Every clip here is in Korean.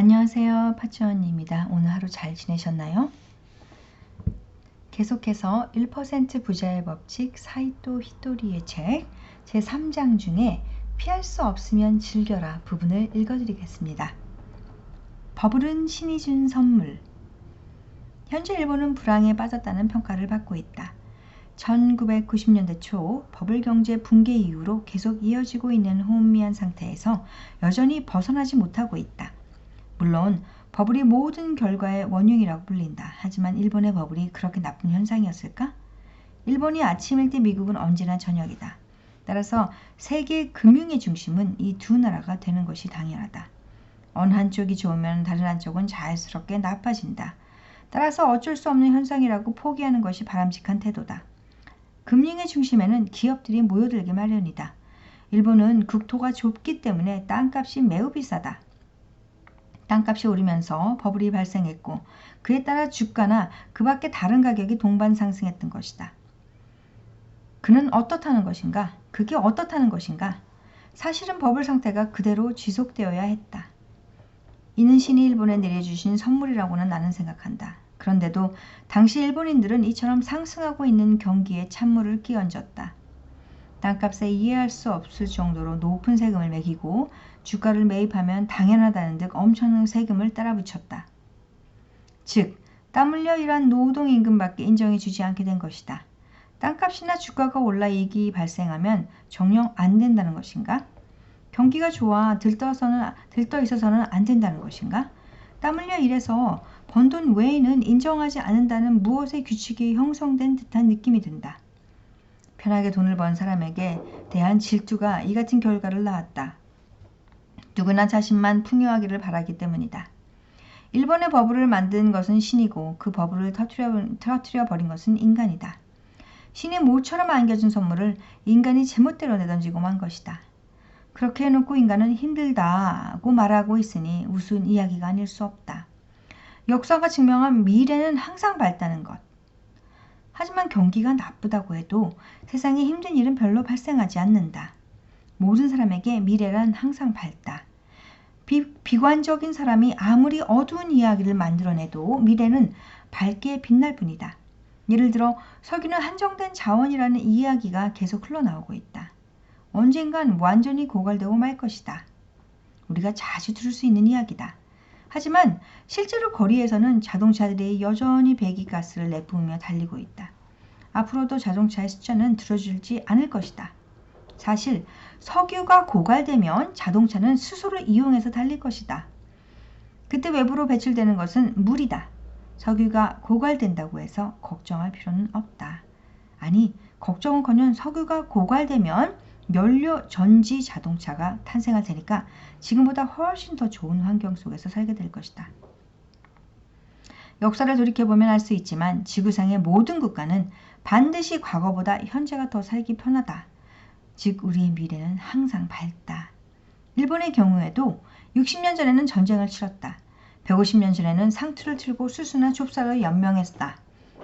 안녕하세요. 파츠원입니다. 오늘 하루 잘 지내셨나요? 계속해서 1% 부자의 법칙 사이토 히토리의 책 제3장 중에 피할 수 없으면 즐겨라 부분을 읽어드리겠습니다. 버블은 신이 준 선물. 현재 일본은 불황에 빠졌다는 평가를 받고 있다. 1990년대 초 버블 경제 붕괴 이후로 계속 이어지고 있는 혼미한 상태에서 여전히 벗어나지 못하고 있다. 물론 버블이 모든 결과의 원흉이라고 불린다. 하지만 일본의 버블이 그렇게 나쁜 현상이었을까? 일본이 아침일 때 미국은 언제나 저녁이다. 따라서 세계 금융의 중심은 이 두 나라가 되는 것이 당연하다. 어느 한쪽이 좋으면 다른 한쪽은 자연스럽게 나빠진다. 따라서 어쩔 수 없는 현상이라고 포기하는 것이 바람직한 태도다. 금융의 중심에는 기업들이 모여들기 마련이다. 일본은 국토가 좁기 때문에 땅값이 매우 비싸다. 땅값이 오르면서 버블이 발생했고 그에 따라 주가나 그 밖의 다른 가격이 동반 상승했던 것이다. 그는 어떻다는 것인가? 그게 어떻다는 것인가? 사실은 버블 상태가 그대로 지속되어야 했다. 이는 신이 일본에 내려주신 선물이라고는 나는 생각한다. 그런데도 당시 일본인들은 이처럼 상승하고 있는 경기에 찬물을 끼얹었다. 땅값에 이해할 수 없을 정도로 높은 세금을 매기고 주가를 매입하면 당연하다는 듯 엄청난 세금을 따라 붙였다. 즉, 땀 흘려 일한 노동임금밖에 인정해주지 않게 된 것이다. 땅값이나 주가가 올라 이익이 발생하면 정녕 안 된다는 것인가? 경기가 좋아 들떠 있어서는 안 된다는 것인가? 땀 흘려 일해서 번 돈 외에는 인정하지 않는다는 무엇의 규칙이 형성된 듯한 느낌이 든다. 편하게 돈을 번 사람에게 대한 질투가 이 같은 결과를 낳았다. 누구나 자신만 풍요하기를 바라기 때문이다. 일본의 버블을 만든 것은 신이고 그 버블을 터뜨려 버린 것은 인간이다. 신이 모처럼 안겨준 선물을 인간이 제멋대로 내던지고 만 것이다. 그렇게 해놓고 인간은 힘들다고 말하고 있으니 우스운 이야기가 아닐 수 없다. 역사가 증명한 미래는 항상 밝다는 것. 하지만 경기가 나쁘다고 해도 세상에 힘든 일은 별로 발생하지 않는다. 모든 사람에게 미래란 항상 밝다. 비관적인 사람이 아무리 어두운 이야기를 만들어내도 미래는 밝게 빛날 뿐이다. 예를 들어 석유는 한정된 자원이라는 이야기가 계속 흘러나오고 있다. 언젠간 완전히 고갈되고 말 것이다. 우리가 자주 들을 수 있는 이야기다. 하지만 실제로 거리에서는 자동차들이 여전히 배기가스를 내뿜으며 달리고 있다. 앞으로도 자동차의 숫자는 줄어들지 않을 것이다. 사실 석유가 고갈되면 자동차는 수소를 이용해서 달릴 것이다. 그때 외부로 배출되는 것은 물이다. 석유가 고갈된다고 해서 걱정할 필요는 없다. 아니, 걱정은커녕 석유가 고갈되면 연료 전지 자동차가 탄생할 테니까 지금보다 훨씬 더 좋은 환경 속에서 살게 될 것이다. 역사를 돌이켜보면 알 수 있지만 지구상의 모든 국가는 반드시 과거보다 현재가 더 살기 편하다. 즉 우리의 미래는 항상 밝다. 일본의 경우에도 60년 전에는 전쟁을 치렀다. 150년 전에는 상투를 틀고 수수나 좁쌀로 연명했다.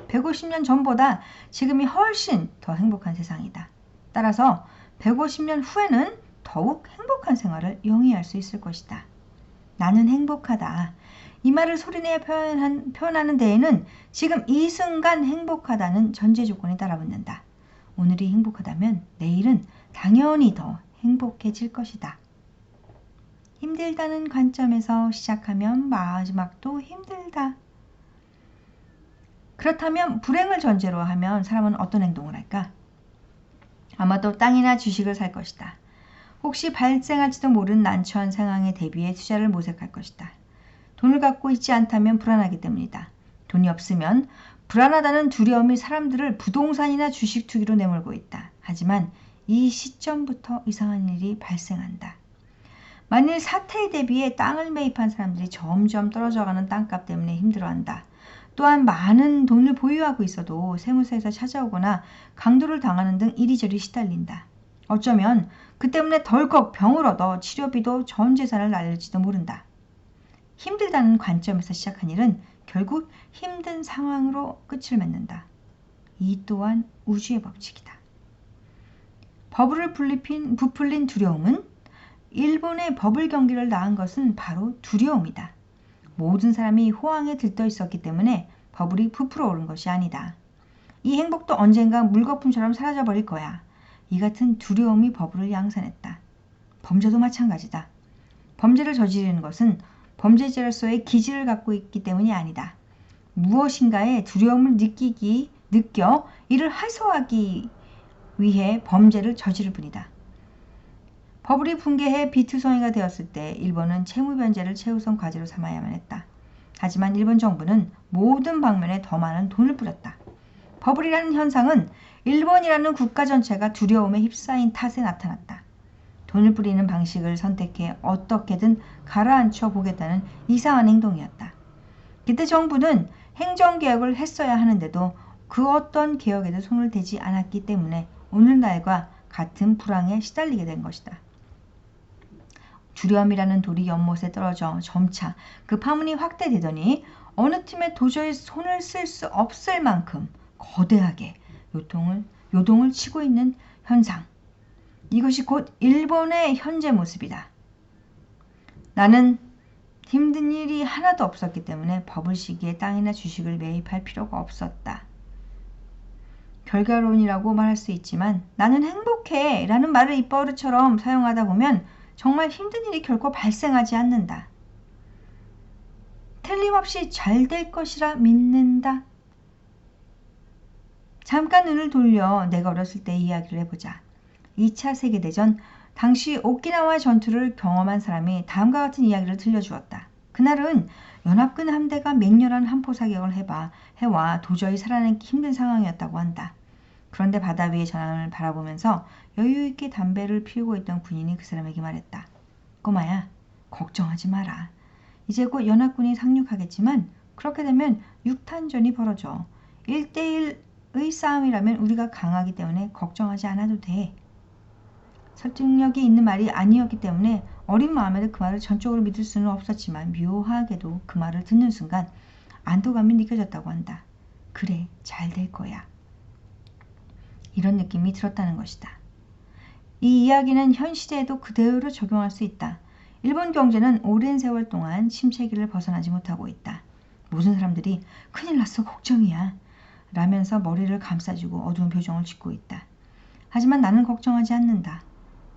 150년 전보다 지금이 훨씬 더 행복한 세상이다. 따라서 150년 후에는 더욱 행복한 생활을 영위할 수 있을 것이다. 나는 행복하다. 이 말을 소리내어 표현하는 데에는 지금 이 순간 행복하다는 전제 조건이 따라붙는다. 오늘이 행복하다면 내일은 당연히 더 행복해질 것이다. 힘들다는 관점에서 시작하면 마지막도 힘들다. 그렇다면 불행을 전제로 하면 사람은 어떤 행동을 할까? 아마도 땅이나 주식을 살 것이다. 혹시 발생할지도 모르는 난처한 상황에 대비해 투자를 모색할 것이다. 돈을 갖고 있지 않다면 불안하기 때문이다. 돈이 없으면 불안하다는 두려움이 사람들을 부동산이나 주식 투기로 내몰고 있다. 하지만 이 시점부터 이상한 일이 발생한다. 만일 사태에 대비해 땅을 매입한 사람들이 점점 떨어져가는 땅값 때문에 힘들어한다. 또한 많은 돈을 보유하고 있어도 세무서에서 찾아오거나 강도를 당하는 등 이리저리 시달린다. 어쩌면 그 때문에 덜컥 병을 얻어 치료비도 전 재산을 날릴지도 모른다. 힘들다는 관점에서 시작한 일은 결국 힘든 상황으로 끝을 맺는다. 이 또한 우주의 법칙이다. 버블을 부풀린 두려움은 일본의 버블 경기를 낳은 것은 바로 두려움이다. 모든 사람이 호황에 들떠 있었기 때문에 버블이 부풀어 오른 것이 아니다. 이 행복도 언젠가 물거품처럼 사라져버릴 거야. 이 같은 두려움이 버블을 양산했다. 범죄도 마찬가지다. 범죄를 저지르는 것은 범죄자로서의 기질을 갖고 있기 때문이 아니다. 무엇인가의 두려움을 느껴 이를 해소하기 위해 범죄를 저지를 뿐이다. 버블이 붕괴해 비투성이가 되었을 때 일본은 채무 변제를 최우선 과제로 삼아야만 했다. 하지만 일본 정부는 모든 방면에 더 많은 돈을 뿌렸다. 버블이라는 현상은 일본이라는 국가 전체가 두려움에 휩싸인 탓에 나타났다. 돈을 뿌리는 방식을 선택해 어떻게든 가라앉혀 보겠다는 이상한 행동이었다. 그때 정부는 행정개혁을 했어야 하는데도 그 어떤 개혁에도 손을 대지 않았기 때문에 오늘날과 같은 불황에 시달리게 된 것이다. 두려움이라는 돌이 연못에 떨어져 점차 그 파문이 확대되더니 어느 틈에 도저히 손을 쓸 수 없을 만큼 거대하게 요동을 치고 있는 현상. 이것이 곧 일본의 현재 모습이다. 나는 힘든 일이 하나도 없었기 때문에 버블 시기에 땅이나 주식을 매입할 필요가 없었다. 결과론이라고 말할 수 있지만 나는 행복해 라는 말을 입버릇처럼 사용하다 보면 정말 힘든 일이 결코 발생하지 않는다. 틀림없이 잘 될 것이라 믿는다. 잠깐 눈을 돌려 내가 어렸을 때 이야기를 해보자. 2차 세계대전 당시 오키나와 전투를 경험한 사람이 다음과 같은 이야기를 들려주었다. 그날은 연합군 함대가 맹렬한 함포 사격을 해와 도저히 살아남기 힘든 상황이었다고 한다. 그런데 바다 위의 전황을 바라보면서 여유있게 담배를 피우고 있던 군인이 그 사람에게 말했다. 꼬마야, 걱정하지 마라. 이제 곧 연합군이 상륙하겠지만 그렇게 되면 육탄전이 벌어져. 1대1의 싸움이라면 우리가 강하기 때문에 걱정하지 않아도 돼. 설득력이 있는 말이 아니었기 때문에 어린 마음에도 그 말을 전적으로 믿을 수는 없었지만 묘하게도 그 말을 듣는 순간 안도감이 느껴졌다고 한다. 그래, 잘 될 거야. 이런 느낌이 들었다는 것이다. 이 이야기는 현 시대에도 그대로 적용할 수 있다. 일본 경제는 오랜 세월 동안 침체기를 벗어나지 못하고 있다. 모든 사람들이 큰일 났어, 걱정이야 라면서 머리를 감싸주고 어두운 표정을 짓고 있다. 하지만 나는 걱정하지 않는다.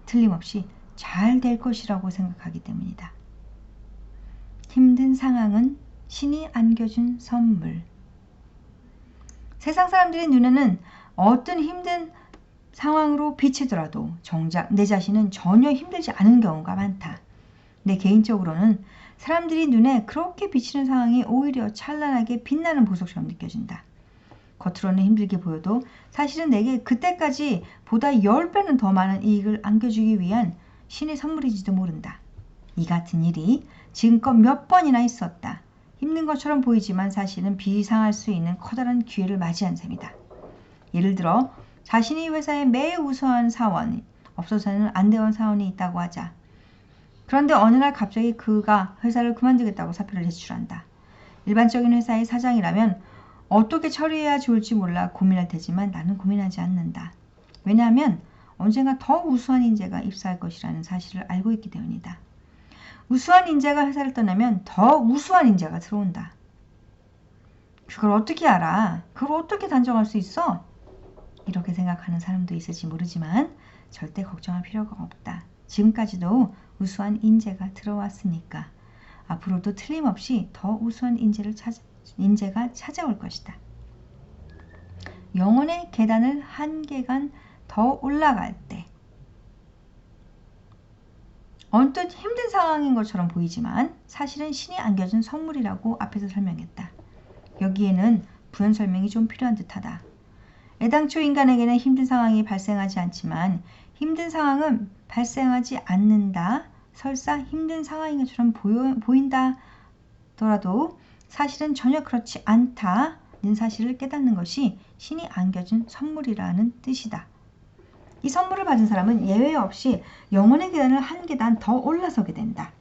틀림없이 잘 될 것이라고 생각하기 때문이다. 힘든 상황은 신이 안겨준 선물. 세상 사람들의 눈에는 어떤 힘든 상황으로 비치더라도 정작 내 자신은 전혀 힘들지 않은 경우가 많다. 내 개인적으로는 사람들이 눈에 그렇게 비치는 상황이 오히려 찬란하게 빛나는 보석처럼 느껴진다. 겉으로는 힘들게 보여도 사실은 내게 그때까지 보다 10배는 더 많은 이익을 안겨주기 위한 신의 선물인지도 모른다. 이 같은 일이 지금껏 몇 번이나 있었다. 힘든 것처럼 보이지만 사실은 비상할 수 있는 커다란 기회를 맞이한 셈이다. 예를 들어 자신이 회사에 매우 우수한 사원, 없어서는 안 되는 사원이 있다고 하자. 그런데 어느 날 갑자기 그가 회사를 그만두겠다고 사표를 제출한다. 일반적인 회사의 사장이라면 어떻게 처리해야 좋을지 몰라 고민할 테지만 나는 고민하지 않는다. 왜냐하면 언젠가 더 우수한 인재가 입사할 것이라는 사실을 알고 있기 때문이다. 우수한 인재가 회사를 떠나면 더 우수한 인재가 들어온다. 그걸 어떻게 알아? 그걸 어떻게 단정할 수 있어? 이렇게 생각하는 사람도 있을지 모르지만 절대 걱정할 필요가 없다. 지금까지도 우수한 인재가 들어왔으니까 앞으로도 틀림없이 더 우수한 인재가 찾아올 것이다. 영혼의 계단을 한 계간 더 올라갈 때 언뜻 힘든 상황인 것처럼 보이지만 사실은 신이 안겨준 선물이라고 앞에서 설명했다. 여기에는 부연 설명이 좀 필요한 듯하다. 애당초 인간에게는 힘든 상황이 발생하지 않지만 힘든 상황은 발생하지 않는다. 설사 힘든 상황인 것처럼 보인다더라도 사실은 전혀 그렇지 않다는 사실을 깨닫는 것이 신이 안겨준 선물이라는 뜻이다. 이 선물을 받은 사람은 예외 없이 영혼의 계단을 한 계단 더 올라서게 된다.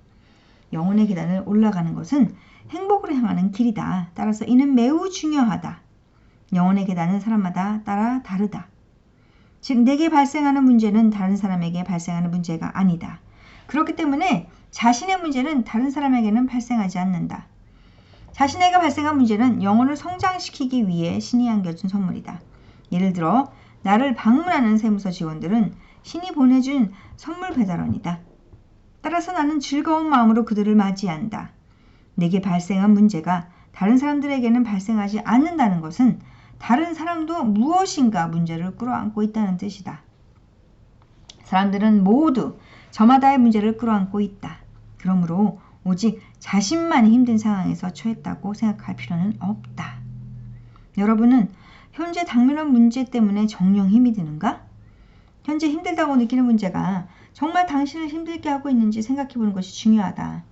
영혼의 계단을 올라가는 것은 행복으로 향하는 길이다. 따라서 이는 매우 중요하다. 영혼의 계단은 사람마다 따라 다르다. 즉 내게 발생하는 문제는 다른 사람에게 발생하는 문제가 아니다. 그렇기 때문에 자신의 문제는 다른 사람에게는 발생하지 않는다. 자신에게 발생한 문제는 영혼을 성장시키기 위해 신이 안겨준 선물이다. 예를 들어 나를 방문하는 세무서 직원들은 신이 보내준 선물 배달원이다. 따라서 나는 즐거운 마음으로 그들을 맞이한다. 내게 발생한 문제가 다른 사람들에게는 발생하지 않는다는 것은 다른 사람도 무엇인가 문제를 끌어안고 있다는 뜻이다. 사람들은 모두 저마다의 문제를 끌어안고 있다. 그러므로 오직 자신만이 힘든 상황에서 처했다고 생각할 필요는 없다. 여러분은 현재 당면한 문제 때문에 정녕 힘이 드는가? 현재 힘들다고 느끼는 문제가 정말 당신을 힘들게 하고 있는지 생각해 보는 것이 중요하다.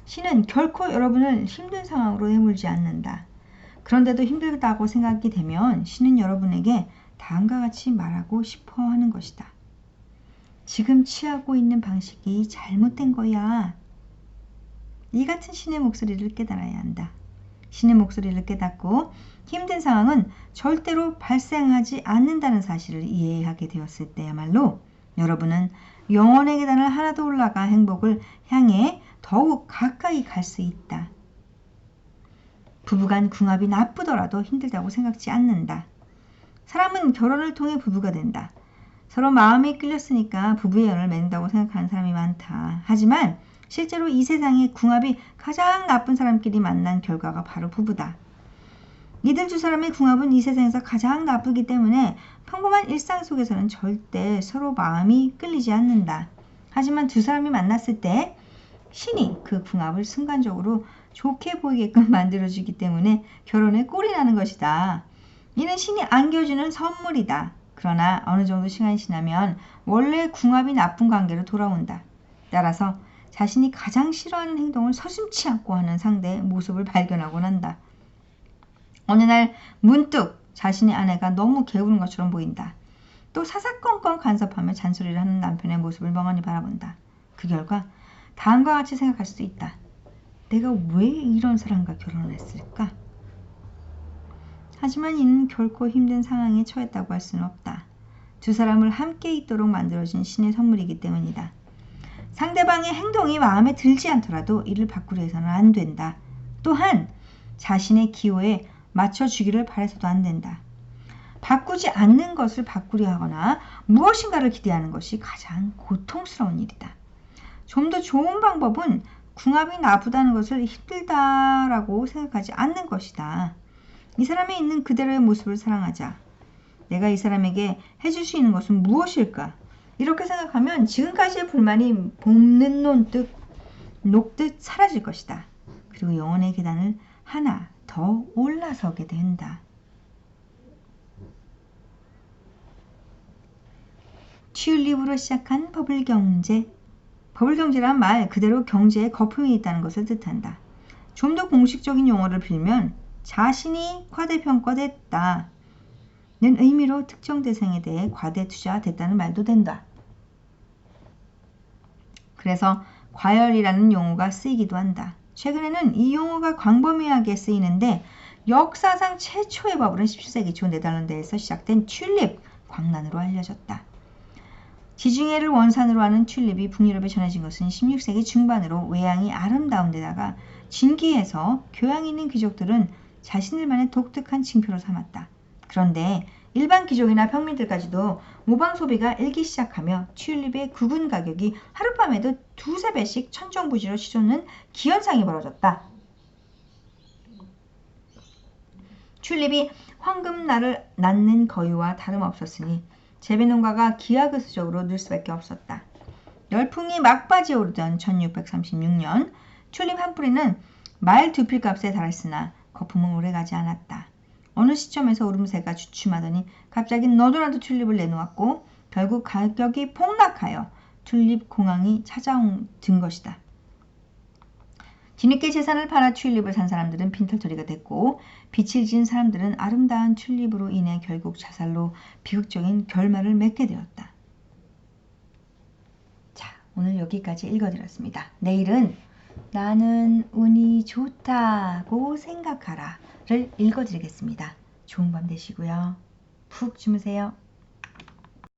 신은 결코 여러분을 힘든 상황으로 내몰지 않는다. 그런데도 힘들다고 생각이 되면 신은 여러분에게 다음과 같이 말하고 싶어 하는 것이다. 지금 취하고 있는 방식이 잘못된 거야. 이 같은 신의 목소리를 깨달아야 한다. 신의 목소리를 깨닫고 힘든 상황은 절대로 발생하지 않는다는 사실을 이해하게 되었을 때야말로 여러분은 영혼의 계단을 하나 더 올라가 행복을 향해 더욱 가까이 갈 수 있다. 부부간 궁합이 나쁘더라도 힘들다고 생각지 않는다. 사람은 결혼을 통해 부부가 된다. 서로 마음이 끌렸으니까 부부의 연을 맺는다고 생각하는 사람이 많다. 하지만 실제로 이 세상의 궁합이 가장 나쁜 사람끼리 만난 결과가 바로 부부다. 이들 두 사람의 궁합은 이 세상에서 가장 나쁘기 때문에 평범한 일상 속에서는 절대 서로 마음이 끌리지 않는다. 하지만 두 사람이 만났을 때 신이 그 궁합을 순간적으로 좋게 보이게끔 만들어주기 때문에 결혼에 꼴이 나는 것이다. 이는 신이 안겨주는 선물이다. 그러나 어느 정도 시간이 지나면 원래 궁합이 나쁜 관계로 돌아온다. 따라서 자신이 가장 싫어하는 행동을 서슴지 않고 하는 상대의 모습을 발견하곤 한다. 어느 날 문득 자신의 아내가 너무 게으른 것처럼 보인다. 또 사사건건 간섭하며 잔소리를 하는 남편의 모습을 멍하니 바라본다. 그 결과 다음과 같이 생각할 수도 있다. 내가 왜 이런 사람과 결혼을 했을까? 하지만 이는 결코 힘든 상황에 처했다고 할 수는 없다. 두 사람을 함께 있도록 만들어진 신의 선물이기 때문이다. 상대방의 행동이 마음에 들지 않더라도 이를 바꾸려 해서는 안 된다. 또한 자신의 기호에 맞춰주기를 바라서도 안 된다. 바꾸지 않는 것을 바꾸려 하거나 무엇인가를 기대하는 것이 가장 고통스러운 일이다. 좀 더 좋은 방법은 궁합이 나쁘다는 것을 힘들다라고 생각하지 않는 것이다. 이 사람이 있는 그대로의 모습을 사랑하자. 내가 이 사람에게 해줄 수 있는 것은 무엇일까? 이렇게 생각하면 지금까지의 불만이 봄는 녹듯 사라질 것이다. 그리고 영혼의 계단을 하나 더 올라서게 된다. 튤립으로 시작한 버블경제. 버블경제란 말 그대로 경제에 거품이 있다는 것을 뜻한다. 좀 더 공식적인 용어를 빌면 자신이 과대평가됐다 는 의미로 특정 대상에 대해 과대 투자됐다는 말도 된다. 그래서 과열이라는 용어가 쓰이기도 한다. 최근에는 이 용어가 광범위하게 쓰이는데 역사상 최초의 버블은 17세기 초 네덜란드에서 시작된 튤립 광란으로 알려졌다. 지중해를 원산으로 하는 튤립이 북유럽에 전해진 것은 16세기 중반으로 외양이 아름다운 데다가 진귀해서 교양 있는 귀족들은 자신들만의 독특한 징표로 삼았다. 그런데 일반 귀족이나 평민들까지도 모방 소비가 일기 시작하며 튤립의 구분 가격이 하룻밤에도 두세 배씩 천정부지로 치솟는 기현상이 벌어졌다. 튤립이 황금날을 낳는 거위와 다름없었으니 재배농가가 기하급수적으로 늘 수밖에 없었다. 열풍이 막바지에 오르던 1636년 튤립 한 뿌리는 말 두 필값에 달했으나 거품은 오래가지 않았다. 어느 시점에서 오름세가 주춤하더니 갑자기 너도나도 튤립을 내놓았고 결국 가격이 폭락하여 튤립 공황이 찾아든 것이다. 뒤늦게 재산을 팔아 튤립을 산 사람들은 빈털터리가 됐고 빛을 지은 사람들은 아름다운 튤립으로 인해 결국 자살로 비극적인 결말을 맺게 되었다. 자, 오늘 여기까지 읽어드렸습니다. 내일은 나는 운이 좋다고 생각하라 를 읽어드리겠습니다. 좋은 밤 되시고요. 푹 주무세요.